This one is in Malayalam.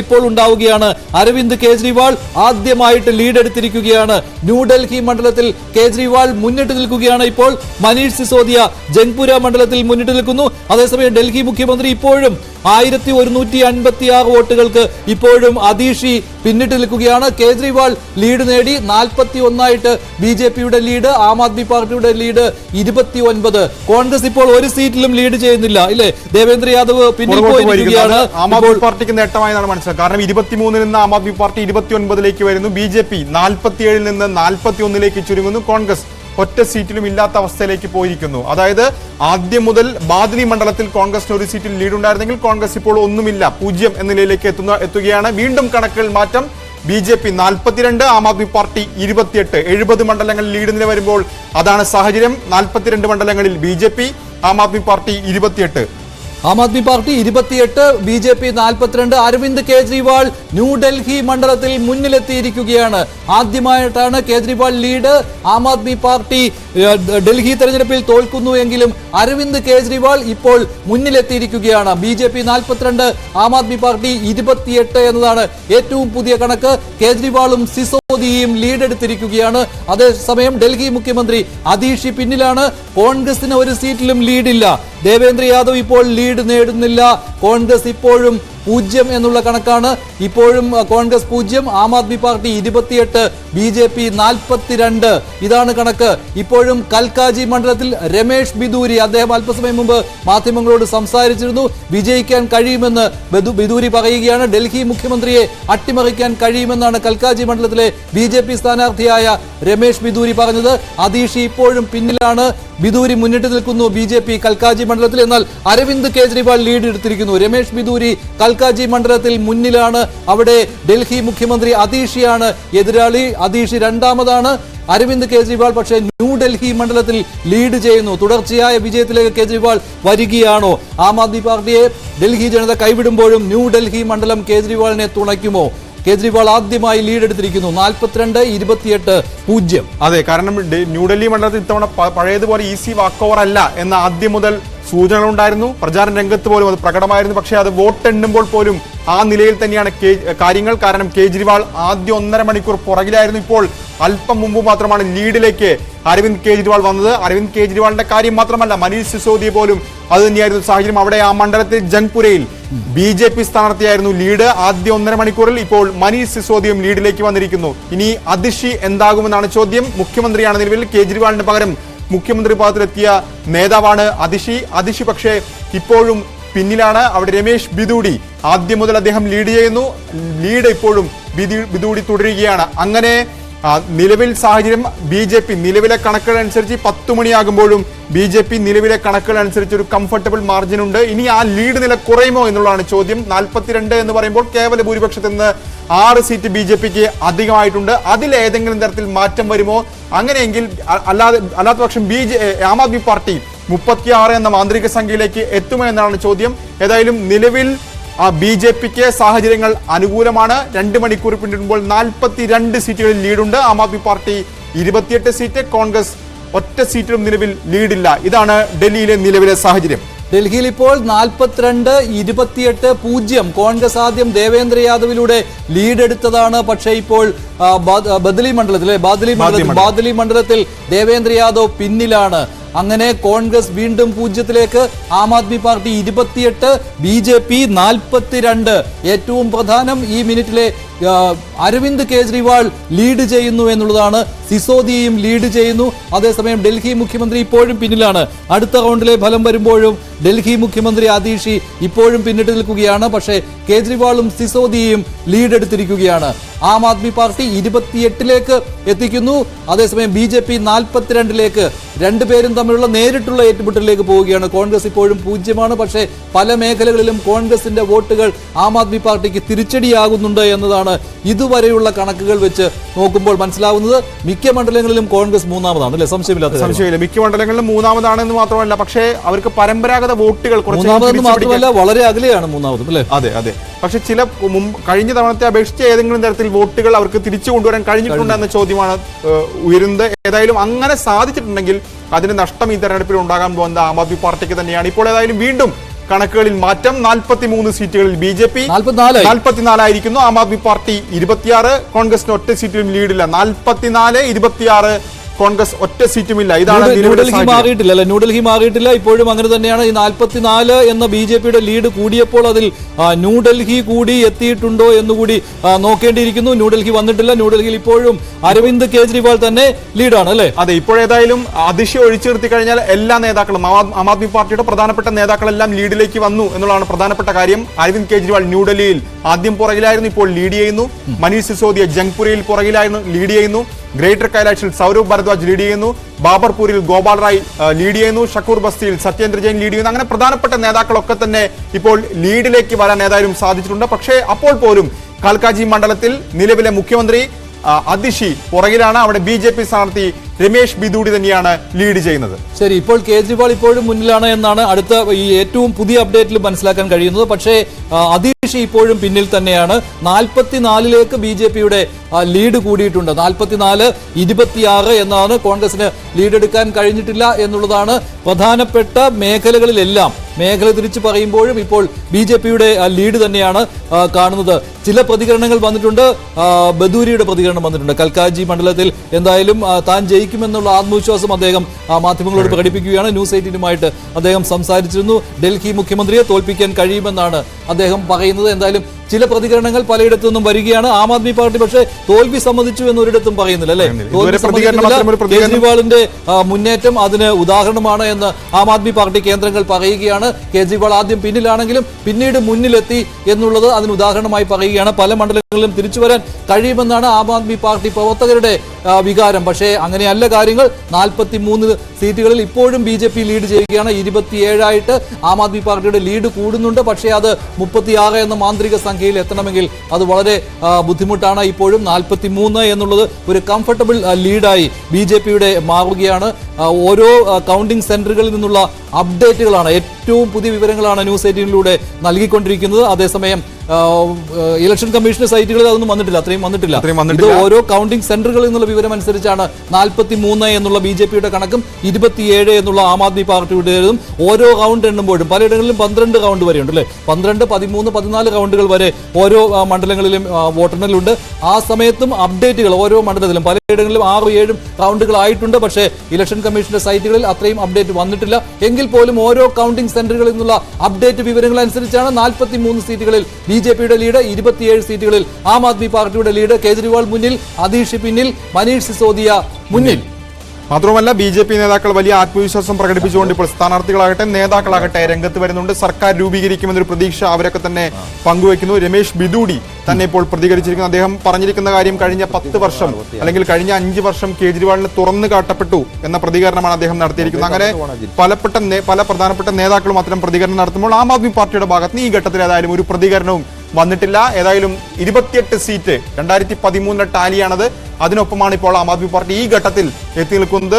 ഇപ്പോൾ ഉണ്ടാവുകയാണ്. അരവിന്ദ് കേജ്രിവാൾ ആദ്യമായിട്ട് ലീഡ് എടുത്തിരിക്കുകയാണ്. ന്യൂഡൽഹി മണ്ഡലത്തിൽ കേജ്രിവാൾ മുന്നിട്ട് നിൽക്കുകയാണ്. ഇപ്പോൾ മനീഷ് സിസോദിയ ജംഗ്പുര മണ്ഡലത്തിൽ മുന്നിട്ട് നിൽക്കുന്നു. അതേസമയം ഡൽഹി മുഖ്യമന്ത്രി ഇപ്പോഴും 1156 വോട്ടുകൾക്ക് ഇപ്പോഴും അതീഷി പിന്നിട്ട് നിൽക്കുകയാണ്. കേജ്രിവാൾ ലീഡ് നേടി 41 ബിജെപിയുടെ ലീഡ്, ആം ആദ്മി പാർട്ടിയുടെ ലീഡ് 29. കോൺഗ്രസ് ഇപ്പോൾ ഒരു സീറ്റിലും ലീഡ് ചെയ്യുന്നില്ല, ഇല്ലേ? ദേവേന്ദ്ര യാദവ് പിന്നിൽ പോയിരിക്കുകയാണ്. ആം ആദ്മി പാർട്ടിക്ക് നേട്ടമായെന്നാണ് മനസ്സിലാക്കുക. കാരണം 23 നിന്ന് ആം ആദ്മി പാർട്ടി 29ലേക്ക് വരുന്നു. ബിജെപി 47 നിന്ന് 41ലേക്ക് ചുരുങ്ങുന്നു. കോൺഗ്രസ് ഒറ്റ സീറ്റിലും ഇല്ലാത്ത അവസ്ഥയിലേക്ക് പോയിരിക്കുന്നു. അതായത് ആദ്യം മുതൽ ബാദ്ലി മണ്ഡലത്തിൽ കോൺഗ്രസിന് ഒരു സീറ്റിൽ ലീഡ് ഉണ്ടായിരുന്നെങ്കിൽ കോൺഗ്രസ് ഇപ്പോൾ ഒന്നുമില്ല, 0 എന്ന നിലയിലേക്ക് എത്തുകയാണ്. വീണ്ടും കണക്കുകൾ മാറ്റം. BJP 42, Aam Aadmi party 28. 70 മണ്ഡലങ്ങളിൽ ലീഡ് നില വരുമ്പോൾ അതാണ് സാഹചര്യം. 42 മണ്ഡലങ്ങളിൽ BJP, Aam Aadmi party 28. Aam Aadmi party 28, BJP 42. Aravind Kejriwal New Delhi മണ്ഡലത്തിൽ മുന്നിലെത്തിയിരിക്കുകയാണ്. ആദ്യമായിട്ടാണ് കേജ്രിവാൾ ലീഡ്. ആം ആദ്മി പാർട്ടി ഡൽഹി തെരഞ്ഞെടുപ്പിൽ തോൽക്കുന്നു എങ്കിലും അരവിന്ദ് കേജ്രിവാൾ ഇപ്പോൾ മുന്നിലെത്തിയിരിക്കുകയാണ്. ബിജെപി 42, ആം ആദ്മി പാർട്ടി 28 എന്നതാണ് ഏറ്റവും പുതിയ കണക്ക്. കേജ്രിവാളും സിസോദിയും ലീഡ് എടുത്തിരിക്കുകയാണ്. അതേസമയം ഡൽഹി മുഖ്യമന്ത്രി അതീഷി പിന്നിലാണ്. കോൺഗ്രസിന് ഒരു സീറ്റിലും ലീഡില്ല. ദേവേന്ദ്ര യാദവ് ഇപ്പോൾ ലീഡ് നേടുന്നില്ല. കോൺഗ്രസ് ഇപ്പോഴും 0 എന്നുള്ള കണക്കാണ്. ഇപ്പോഴും കോൺഗ്രസ് 0, ആം ആദ്മി പാർട്ടി 28, ബിജെപി 42. ഇതാണ് കണക്ക്. ഇപ്പോഴും കൽക്കാജി മണ്ഡലത്തിൽ രമേഷ് ബിദൂരി, അദ്ദേഹം അല്പസമയം മുമ്പ് മാധ്യമങ്ങളോട് സംസാരിച്ചിരുന്നു. വിജയിക്കാൻ കഴിയുമെന്ന് ബിദൂരി പറയുകയാണ്. ഡൽഹി മുഖ്യമന്ത്രിയെ അട്ടിമറിക്കാൻ കഴിയുമെന്നാണ് കൽക്കാജി മണ്ഡലത്തിലെ ബിജെപി സ്ഥാനാർത്ഥിയായ രമേഷ് ബിദൂരി പറഞ്ഞത്. അതീഷി ഇപ്പോഴും പിന്നിലാണ്. ബിദൂരി മുന്നിട്ട് നിൽക്കുന്നു ബിജെപി കൽക്കാജി മണ്ഡലത്തിൽ. എന്നാൽ അരവിന്ദ് കേജ്രിവാൾ ലീഡ് എടുത്തിരിക്കുന്നു. രമേഷ് ബിദൂരി കൽക്കാജി മണ്ഡലത്തിൽ മുന്നിലാണ്. അവിടെ ഡൽഹി മുഖ്യമന്ത്രി അതീഷിയാണ് എതിരാളി. അതീഷി രണ്ടാമതാണ്. അരവിന്ദ് കേജ്രിവാൾ പക്ഷേ ന്യൂഡൽഹി മണ്ഡലത്തിൽ ലീഡ് ചെയ്യുന്നു. തുടർച്ചയായ വിജയത്തിലേക്ക് കേജ്രിവാൾ വരികയാണോ? ആം ആദ്മി പാർട്ടിയെ ഡൽഹി ജനത കൈവിടുമ്പോഴും ന്യൂഡൽഹി മണ്ഡലം കേജ്രിവാളിനെ തുണയ്ക്കുമോ? കേജ്രിവാൾ ആദ്യമായി ലീഡ് എടുത്തിരിക്കുന്നു. 42-28, 0. അതെ, കാരണം ന്യൂഡൽഹി മണ്ഡലത്തിൽ ഇത്തവണ പഴയതുപോലെ ഈസി വാക്ക് ഓവർ അല്ല എന്ന ആദ്യം മുതൽ സൂചനകളുണ്ടായിരുന്നു. പ്രചാരണ രംഗത്ത് പോലും അത് പ്രകടമായിരുന്നു. പക്ഷേ അത് വോട്ട് എണ്ണുമ്പോൾ പോലും ആ നിലയിൽ തന്നെയാണ് കാര്യങ്ങൾ. കാരണം കേജ്രിവാൾ ആദ്യം 1.5 മണിക്കൂർ പുറകിലായിരുന്നു. ഇപ്പോൾ അല്പം മുമ്പ് മാത്രമാണ് ലീഡിലേക്ക് അരവിന്ദ് കേജ്രിവാൾ വന്നത്. അരവിന്ദ് കേജ്രിവാളിന്റെ കാര്യം മാത്രമല്ല, മനീഷ് സിസോദിയ പോലും അത് തന്നെയായിരുന്നു സാഹചര്യം. അവിടെ ആ മണ്ഡലത്തിൽ ജംഗ്പുരയിൽ ബിജെപി സ്ഥാനാർത്ഥിയായിരുന്നു ലീഡ് ആദ്യ 1.5 മണിക്കൂറിൽ. ഇപ്പോൾ മനീഷ് സിസോദിയും ലീഡിലേക്ക് വന്നിരിക്കുന്നു. ഇനി അതിഷി എന്താകുമെന്നാണ് ചോദ്യം. മുഖ്യമന്ത്രിയാണ് നിലവിൽ. കേജ്രിവാളിന് പകരം മുഖ്യമന്ത്രി പദത്തിലെത്തിയ നേതാവാണ് അതിഷി പക്ഷേ ഇപ്പോഴും പിന്നിലാണ്. അവിടെ രമേഷ് ബിദൂരി ആദ്യം മുതൽ അദ്ദേഹം ലീഡ് ചെയ്യുന്നു. ലീഡ് ഇപ്പോഴും ബിദൂരി തുടരുകയാണ്. അങ്ങനെ നിലവിൽ സാഹചര്യം ബിജെപി നിലവിലെ കണക്കുകൾ അനുസരിച്ച് 10 മണിയാകുമ്പോഴും ബിജെപി നിലവിലെ കണക്കുകൾ അനുസരിച്ച് ഒരു കംഫർട്ടബിൾ മാർജിൻ ഉണ്ട്. ഇനി ആ ലീഡ് നില കുറയുമോ എന്നുള്ളതാണ് ചോദ്യം. 42 എന്ന് പറയുമ്പോൾ കേവല ഭൂരിപക്ഷത്തിൽ നിന്ന് 6 സീറ്റ് ബിജെപിക്ക് അധികമായിട്ടുണ്ട്. അതിൽ ഏതെങ്കിലും തരത്തിൽ മാറ്റം വരുമോ? അങ്ങനെയെങ്കിൽ അല്ലാത്ത പക്ഷം ആം ആദ്മി പാർട്ടി 36 എന്ന മാന്ത്രിക സംഖ്യയിലേക്ക് എത്തുമോ എന്നാണ് ചോദ്യം. ഏതായാലും നിലവിൽ ബിജെപിക്ക് സാഹചര്യങ്ങൾ അനുകൂലമാണ്. 2 മണിക്കൂർ പിന്നിടുമ്പോൾ 42 സീറ്റുകളിൽ ലീഡുണ്ട്. ആം ആദ്മി പാർട്ടി 28 സീറ്റ്, കോൺഗ്രസ് ഒറ്റ സീറ്റിലും നിലവിൽ ലീഡില്ല. ഇതാണ് ഡൽഹിയിലെ നിലവിലെ സാഹചര്യം. ഡൽഹിയിൽ ഇപ്പോൾ 42-28, 0. കോൺഗ്രസ് ആദ്യം ദേവേന്ദ്ര യാദവിലൂടെ ലീഡ് എടുത്തതാണ്. പക്ഷേ ഇപ്പോൾ ബാദ്ലി മണ്ഡലത്തിൽ ദേവേന്ദ്ര യാദവ് പിന്നിലാണ്. അങ്ങനെ കോൺഗ്രസ് വീണ്ടും 0ലേക്ക്. Aam Aadmi party 28, BJP 42. ഏറ്റവും പ്രധാനം ഈ മിനിറ്റിലെ അരവിന്ദ് കേജ്രിവാൾ ലീഡ് ചെയ്യുന്നു എന്നുള്ളതാണ്. സിസോദിയും ലീഡ് ചെയ്യുന്നു. അതേസമയം ഡൽഹി മുഖ്യമന്ത്രി ഇപ്പോഴും പിന്നിലാണ്. അടുത്ത റൗണ്ടിലെ ഫലം വരുമ്പോഴും ഡൽഹി മുഖ്യമന്ത്രി അതീഷി ഇപ്പോഴും പിന്നിട്ട് നിൽക്കുകയാണ്. പക്ഷേ കേജ്രിവാളും സിസോദിയും ലീഡ് എടുത്തിരിക്കുകയാണ്. ആം ആദ്മി പാർട്ടി 28ലേക്ക് എത്തിക്കുന്നു. അതേസമയം ബിജെപി 42ലേക്ക്. രണ്ടുപേരും തമ്മിലുള്ള നേരിട്ടുള്ള ഏറ്റുമുട്ടലിലേക്ക് പോവുകയാണ്. കോൺഗ്രസ് ഇപ്പോഴും 0ആണ്. പക്ഷേ പല മേഖലകളിലും കോൺഗ്രസിന്റെ വോട്ടുകൾ ആം ആദ്മി പാർട്ടിക്ക് തിരിച്ചടിയാകുന്നുണ്ട് എന്നതാണ് ഇതുവരെയുള്ള കണക്കുകൾ വെച്ച് നോക്കുമ്പോൾ മനസ്സിലാവുന്നത്. മിക്ക മണ്ഡലങ്ങളിലും കോൺഗ്രസ് മൂന്നാമതാണ്, അല്ലെ? സംശയമില്ല. മിക്ക മണ്ഡലങ്ങളിലും മൂന്നാമതാണെന്ന് മാത്രമല്ല, പക്ഷേ അവർക്ക് പരമ്പരാഗത വോട്ടുകൾ മാത്രമല്ല വളരെ അകലെയാണ് മൂന്നാമതും, അല്ലെ? അതെ. പക്ഷെ ചില കഴിഞ്ഞ തവണത്തെ അപേക്ഷിച്ച് ഏതെങ്കിലും തരത്തിൽ വോട്ടുകൾ അവർക്ക് തിരിച്ചു കൊണ്ടുവരാൻ കഴിഞ്ഞിട്ടുണ്ടോ എന്ന ചോദ്യമാണ് ഉയരുന്നത്. ഏതായാലും അങ്ങനെ സാധിച്ചിട്ടുണ്ടെങ്കിൽ അതിന് നഷ്ടം ഈ തെരഞ്ഞെടുപ്പിൽ ഉണ്ടാകാൻ പോകുന്നത് ആം ആദ്മി പാർട്ടിക്ക് തന്നെയാണ്. ഇപ്പോൾ ഏതായാലും വീണ്ടും കണക്കുകളിൽ മാറ്റം. 43 സീറ്റുകളിൽ BJP, 44 44 ആം ആദ്മി പാർട്ടി 26, കോൺഗ്രസിന് ഒറ്റ സീറ്റിലും ലീഡില്ല. 44, 26 കോൺഗ്രസ് ഒറ്റ സീറ്റുമില്ല. ഇതാണ് ന്യൂഡൽഹി മാറിയിട്ടില്ല അല്ലെ? ന്യൂഡൽഹി മാറിയിട്ടില്ല, ഇപ്പോഴും അങ്ങനെ തന്നെയാണ്. ഈ 44 എന്ന BJPയുടെ ലീഡ് കൂടിയപ്പോൾ അതിൽ ന്യൂഡൽഹി കൂടി എത്തിയിട്ടുണ്ടോ എന്നുകൂടി നോക്കേണ്ടിയിരിക്കുന്നു. ന്യൂഡൽഹി വന്നിട്ടില്ല. ന്യൂഡൽഹിയിൽ ഇപ്പോഴും അരവിന്ദ് കേജ്രിവാൾ തന്നെ ലീഡാണ് അല്ലെ? അതെ, ഇപ്പോഴേതായാലും അതിശ ഒഴിച്ചു നിർത്തി കഴിഞ്ഞാൽ എല്ലാ നേതാക്കളും ആം ആദ്മി പാർട്ടിയുടെ പ്രധാനപ്പെട്ട നേതാക്കളെല്ലാം ലീഡിലേക്ക് വന്നു എന്നുള്ളതാണ് പ്രധാനപ്പെട്ട കാര്യം. അരവിന്ദ് കേജ്രിവാൾ ന്യൂഡൽഹിയിൽ ആദ്യം പുറകിലായിരുന്നു, ഇപ്പോൾ ലീഡ് ചെയ്യുന്നു. മനീഷ് സിസോദിയ ജംഗ്പുരിയിൽ പുറകിലായിരുന്നു, ലീഡ് ചെയ്യുന്നു. ഗ്രേറ്റർ കൈലാഷിൽ സൗരവ് ഭരദ്വാജ് ലീഡ് ചെയ്യുന്നു. ബാബർപൂരിൽ ഗോപാൽ റായ് ലീഡ് ചെയ്യുന്നു. ഷക്കൂർ ബസ്തിയിൽ സത്യേന്ദ്ര ജെയിൻ ലീഡ് ചെയ്യുന്നു. അങ്ങനെ പ്രധാനപ്പെട്ട നേതാക്കളൊക്കെ തന്നെ ഇപ്പോൾ ലീഡിലേക്ക് വരാൻ ഏതായാലും സാധിച്ചിട്ടുണ്ട്. പക്ഷേ അപ്പോൾ പോലും കാൽക്കാജി മണ്ഡലത്തിൽ നിലവിലെ മുഖ്യമന്ത്രി അതിഷി പുറകിലാണ്. അവിടെ BJP സ്ഥാനാർത്ഥി രമേശ് ബിദൂടി തന്നെയാണ് ലീഡ് ചെയ്യുന്നത്. ശരി, ഇപ്പോൾ കേജ്രിവാൾ ഇപ്പോഴും മുന്നിലാണ് എന്നാണ് അടുത്ത ഈ ഏറ്റവും പുതിയ അപ്ഡേറ്റിൽ മനസ്സിലാക്കാൻ കഴിയുന്നത്. പക്ഷേ അതിഷി ഇപ്പോഴും പിന്നിൽ തന്നെയാണ്. 44ലേക്ക് BJPയുടെ ലീഡ് കൂടിയിട്ടുണ്ട്. 44, 26 എന്നാണ്. കോൺഗ്രസിന് ലീഡ് എടുക്കാൻ കഴിഞ്ഞിട്ടില്ല എന്നുള്ളതാണ് പ്രധാനപ്പെട്ട മേഖലകളിലെല്ലാം. മേഖല തിരിച്ചു പറയുമ്പോഴും ഇപ്പോൾ BJPയുടെ ലീഡ് തന്നെയാണ് കാണുന്നത്. ചില പ്രതികരണങ്ങൾ വന്നിട്ടുണ്ട്. ബദൂരിയുടെ പ്രതികരണം വന്നിട്ടുണ്ട്. കൽക്കാജി മണ്ഡലത്തിൽ എന്തായാലും താൻ ജയിക്കുമെന്നുള്ള ആത്മവിശ്വാസം അദ്ദേഹം മാധ്യമങ്ങളോട് പ്രകടിപ്പിക്കുകയാണ്. ന്യൂസ് 18-നുമായിട്ട് അദ്ദേഹം സംസാരിച്ചിരുന്നു. ഡൽഹി മുഖ്യമന്ത്രിയെ തോൽപ്പിക്കാൻ കഴിയുമെന്നാണ് അദ്ദേഹം പറയുന്നത്. എന്തായാലും ചില പ്രതികരണങ്ങൾ പലയിടത്തു നിന്നും വരികയാണ്. ആം ആദ്മി പാർട്ടി പക്ഷേ തോൽവി സമ്മതിച്ചു എന്നൊരിടത്തും പറയുന്നില്ല അല്ലെ? കേജ്രിവാളിന്റെ മുന്നേറ്റം അതിന് ഉദാഹരണമാണ് എന്ന് ആം ആദ്മി പാർട്ടി കേന്ദ്രങ്ങൾ പറയുകയാണ്. കേജ്രിവാൾ ആദ്യം പിന്നിലാണെങ്കിലും പിന്നീട് മുന്നിലെത്തി എന്നുള്ളത് അതിന് ഉദാഹരണമായി പറയുകയാണ്. പല മണ്ഡലങ്ങളിലും തിരിച്ചു വരാൻ കഴിയുമെന്നാണ് ആം ആദ്മി പാർട്ടി പ്രവർത്തകരുടെ വികാരം. പക്ഷേ അങ്ങനെയല്ല കാര്യങ്ങൾ. 43 സീറ്റുകളിൽ ഇപ്പോഴും BJP ലീഡ് ചെയ്യുകയാണ്. 27 ആം ആദ്മി പാർട്ടിയുടെ ലീഡ് കൂടുന്നുണ്ട്. പക്ഷേ അത് 36 എന്ന മാന്ത്രിക സംഖ്യയിൽ എത്തണമെങ്കിൽ അത് വളരെ ബുദ്ധിമുട്ടാണ്. ഇപ്പോഴും 43 എന്നുള്ളത് ഒരു കംഫർട്ടബിൾ ലീഡായി BJPയുടെ മാറുകയാണ്. ഓരോ കൗണ്ടിംഗ് സെന്ററുകളിൽ നിന്നുള്ള അപ്ഡേറ്റുകളാണ്, ഏറ്റവും പുതിയ വിവരങ്ങളാണ് ന്യൂസ് 18-ലൂടെ നൽകിക്കൊണ്ടിരിക്കുന്നത്. അതേസമയം ഇലക്ഷൻ കമ്മീഷന്റെ സൈറ്റുകളിൽ അതൊന്നും വന്നിട്ടില്ല, അത്രയും വന്നിട്ടില്ല. ഇത് ഓരോ കൗണ്ടിംഗ് സെന്ററുകളിൽ നിന്നുള്ള വിവരം അനുസരിച്ചാണ് 43 എന്നുള്ള BJPയുടെ കണക്കും 27 എന്നുള്ള ആം ആദ്മി പാർട്ടിയുടേതും. ഓരോ റൗണ്ട് എണ്ണുമ്പോഴും പലയിടങ്ങളിലും 12 റൗണ്ട് വരെയുണ്ട് അല്ലെ? 12, 13, 14 റൗണ്ടുകൾ വരെ ഓരോ മണ്ഡലങ്ങളിലും വോട്ടെണ്ണലുണ്ട്. ആ സമയത്തും അപ്ഡേറ്റുകൾ ഓരോ മണ്ഡലത്തിലും പലയിടങ്ങളിലും 6, 7 റൗണ്ടുകളായിട്ടുണ്ട്. പക്ഷേ ഇലക്ഷൻ കമ്മീഷന്റെ സൈറ്റുകളിൽ അത്രയും അപ്ഡേറ്റ് വന്നിട്ടില്ല. എങ്കിൽ പോലും ഓരോ കൗണ്ടിംഗ് സെന്ററുകളിൽ നിന്നുള്ള അപ്ഡേറ്റ് വിവരങ്ങൾ അനുസരിച്ചാണ് 43 സീറ്റുകളിൽ BJPയുടെ ലീഡ്, 27 സീറ്റുകളിൽ ആം ആദ്മി പാർട്ടിയുടെ ലീഡ്. കേജ്രിവാൾ മുന്നിൽ, അതീഷ് പിന്നിൽ, മനീഷ് സിസോദിയ മുന്നിൽ. മാത്രമല്ല BJP നേതാക്കൾ വലിയ ആത്മവിശ്വാസം പ്രകടിപ്പിച്ചുകൊണ്ട് ഇപ്പോൾ സ്ഥാനാർത്ഥികളാകട്ടെ നേതാക്കളാകട്ടെ രംഗത്ത് വരുന്നുണ്ട്. സർക്കാർ രൂപീകരിക്കുമെന്നൊരു പ്രതീക്ഷ അവരൊക്കെ തന്നെ പങ്കുവയ്ക്കുന്നു. രമേശ് ബിദൂടി തന്നെ ഇപ്പോൾ പ്രതികരിച്ചിരിക്കുന്നു. അദ്ദേഹം പറഞ്ഞിരിക്കുന്ന കാര്യം കഴിഞ്ഞ 10 വർഷം അല്ലെങ്കിൽ കഴിഞ്ഞ 5 വർഷം കേജ്രിവാളിന് തുറന്നു കാട്ടപ്പെട്ടു എന്ന പ്രതികരണമാണ് അദ്ദേഹം നടത്തിയിരിക്കുന്നത്. അങ്ങനെ പല പ്രധാനപ്പെട്ട നേതാക്കളും അത്തരം പ്രതികരണം നടത്തുമ്പോൾ ആം ആദ്മി പാർട്ടിയുടെ ഭാഗത്ത് നിന്ന് ഈ ഘട്ടത്തിൽ ഏതായാലും ഒരു പ്രതികരണവും വന്നിട്ടില്ല. ഏതായാലും 28 സീറ്റ് 2013 ടാലിയാണത്. അതിനൊപ്പമാണ് ഇപ്പോൾ ആം ആദ്മി പാർട്ടി ഈ ഘട്ടത്തിൽ എത്തി നിൽക്കുന്നത്.